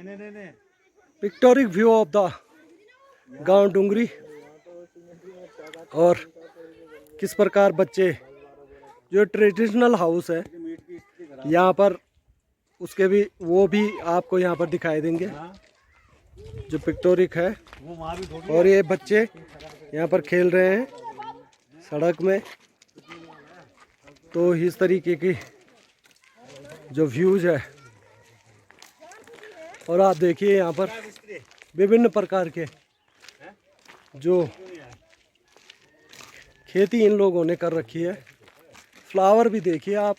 पिक्टोरिक view of the गांव डुंगरी और किस प्रकार बच्चे जो ट्रेडिशनल हाउस है यहाँ पर उसके भी वो भी आपको यहाँ पर दिखाई देंगे जो पिक्टोरिक है। और ये बच्चे यहाँ पर खेल रहे हैं सड़क में। तो इस तरीके की जो व्यूज है और आप देखिए यहाँ पर विभिन्न प्रकार के जो खेती इन लोगों ने कर रखी है। फ्लावर भी देखिए आप,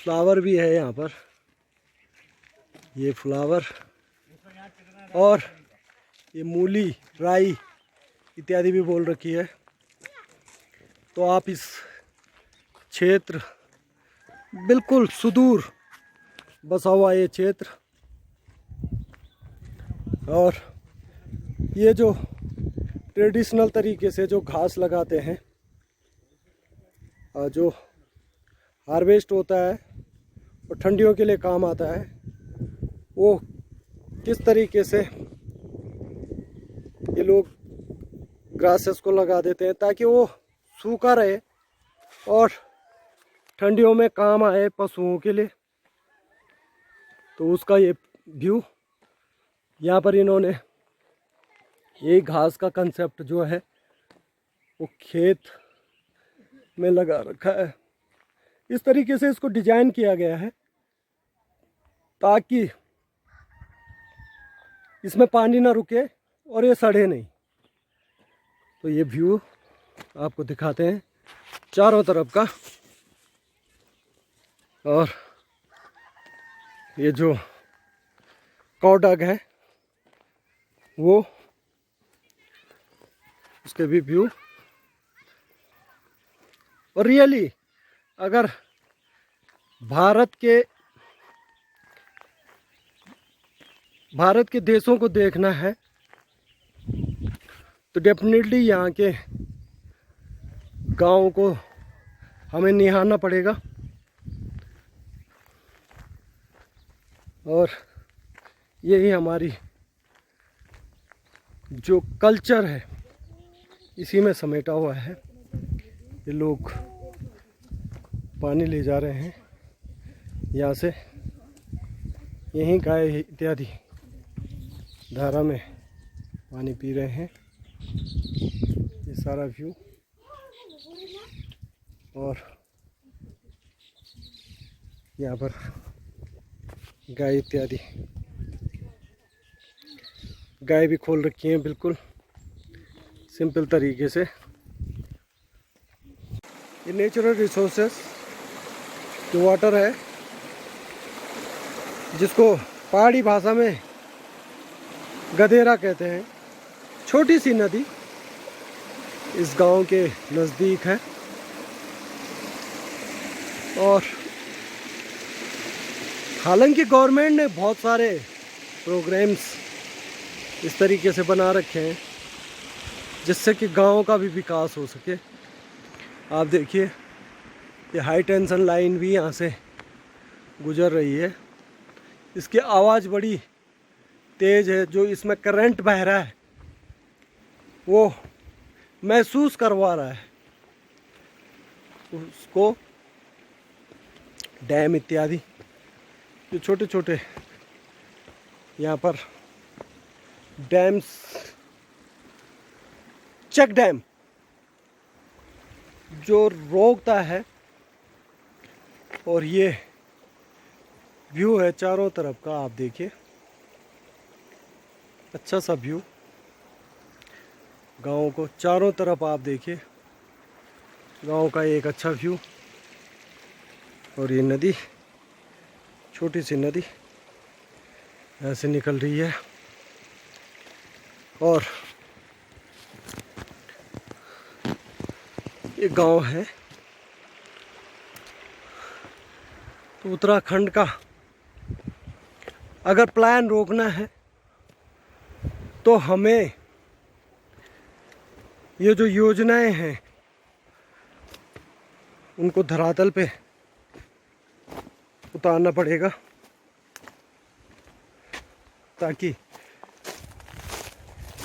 फ्लावर भी है यहाँ पर, ये फ्लावर और ये मूली राई इत्यादि भी बोल रखी है। तो आप इस क्षेत्र बिल्कुल सुदूर बसा हुआ ये क्षेत्र और ये जो ट्रेडिशनल तरीके से जो घास लगाते हैं जो हार्वेस्ट होता है और ठंडियों के लिए काम आता है, वो किस तरीके से ये लोग ग्रासेस को लगा देते हैं ताकि वो सूखा रहे और ठंडियों में काम आए पशुओं के लिए। तो उसका ये व्यू यहाँ पर इन्होंने ये घास का कंसेप्ट जो है वो खेत में लगा रखा है। इस तरीके से इसको डिजाइन किया गया है ताकि इसमें पानी ना रुके और ये सड़े नहीं। तो ये व्यू आपको दिखाते हैं चारों तरफ का। और ये जो कॉडग है वो उसके भी व्यू। और रियली अगर भारत के देशों को देखना है तो डेफिनेटली यहाँ के गाँव को हमें निहारना पड़ेगा। और यही हमारी जो कल्चर है इसी में समेटा हुआ है। ये लोग पानी ले जा रहे हैं यहाँ से, यहीं गाय इत्यादि धारा में पानी पी रहे हैं। ये सारा व्यू और यहाँ पर गाय इत्यादि गाय भी खोल रखी हैं बिल्कुल सिंपल तरीके से। ये नेचुरल रिसोर्सेस जो वाटर है जिसको पहाड़ी भाषा में गधेरा कहते हैं, छोटी सी नदी इस गांव के नज़दीक है। और हालांकि गवर्नमेंट ने बहुत सारे प्रोग्राम्स इस तरीके से बना रखे हैं जिससे कि गांव का भी विकास हो सके। आप देखिए ये हाई टेंशन लाइन भी यहाँ से गुजर रही है। इसकी आवाज़ बड़ी तेज़ है, जो इसमें करंट बह रहा है वो महसूस करवा रहा है उसको। डैम इत्यादि जो छोटे छोटे यहाँ पर डैम्स, चेक डैम जो रोकता है। और ये व्यू है चारों तरफ का, आप देखिए अच्छा सा व्यू गाँव को चारों तरफ आप देखिए, गाँव का एक अच्छा व्यू। और ये नदी, छोटी सी नदी ऐसे निकल रही है। और ये गांव है। तो उत्तराखंड का अगर प्लान रोकना है तो हमें ये जो योजनाएं हैं उनको धरातल पे उतारना पड़ेगा। ताकि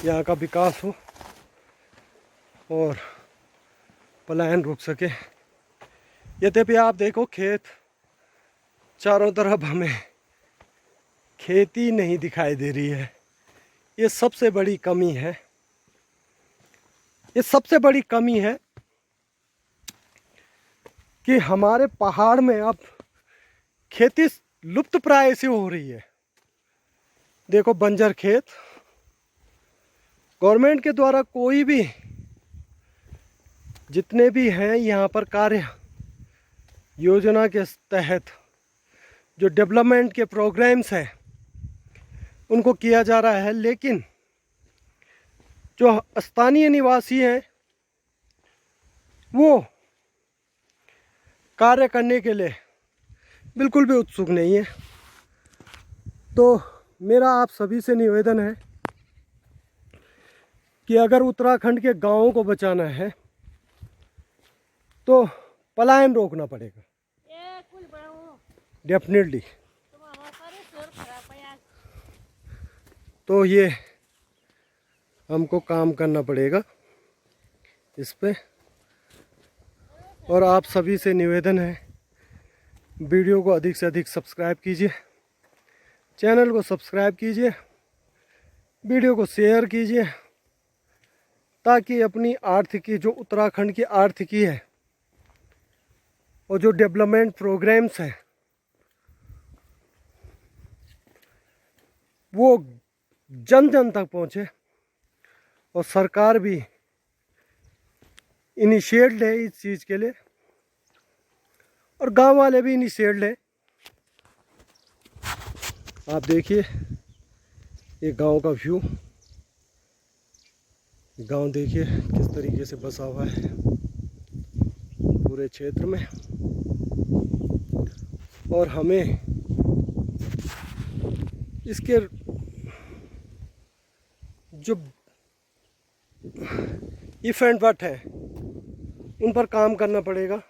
यहाँ का विकास हो और पलायन रुक सके। यद्यपि आप देखो खेत चारों तरफ हमें खेती नहीं दिखाई दे रही है। ये सबसे बड़ी कमी है, ये सबसे बड़ी कमी है कि हमारे पहाड़ में अब खेती लुप्त प्राय से हो रही है। देखो बंजर खेत, गवर्नमेंट के द्वारा कोई भी जितने भी हैं यहाँ पर कार्य योजना के तहत जो डेवलपमेंट के प्रोग्राम्स हैं उनको किया जा रहा है, लेकिन जो स्थानीय निवासी हैं वो कार्य करने के लिए बिल्कुल भी उत्सुक नहीं है। तो मेरा आप सभी से निवेदन है कि अगर उत्तराखंड के गांवों को बचाना है तो पलायन रोकना पड़ेगा, डेफिनेटली। तो ये हमको काम करना पड़ेगा इस पे। और आप सभी से निवेदन है, वीडियो को अधिक से अधिक सब्सक्राइब कीजिए, चैनल को सब्सक्राइब कीजिए, वीडियो को शेयर कीजिए, ताकि अपनी आर्थिकी जो उत्तराखंड की आर्थिकी है और जो डेवलपमेंट प्रोग्राम्स हैं वो जन जन तक पहुँचे और सरकार भी इनिशिएट ले इस चीज़ के लिए और गांव वाले भी इनिशिएट ले। आप देखिए ये गांव का व्यू, गांव देखिए किस तरीके से बसा हुआ है पूरे क्षेत्र में। और हमें इसके जो इफेक्ट वट है उन पर काम करना पड़ेगा,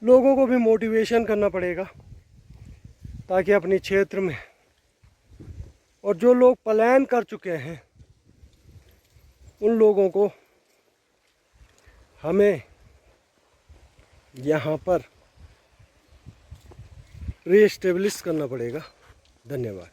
लोगों को भी मोटिवेशन करना पड़ेगा, ताकि अपने क्षेत्र में और जो लोग पलायन कर चुके हैं उन लोगों को हमें यहाँ पर रीएस्टेब्लिश करना पड़ेगा। धन्यवाद।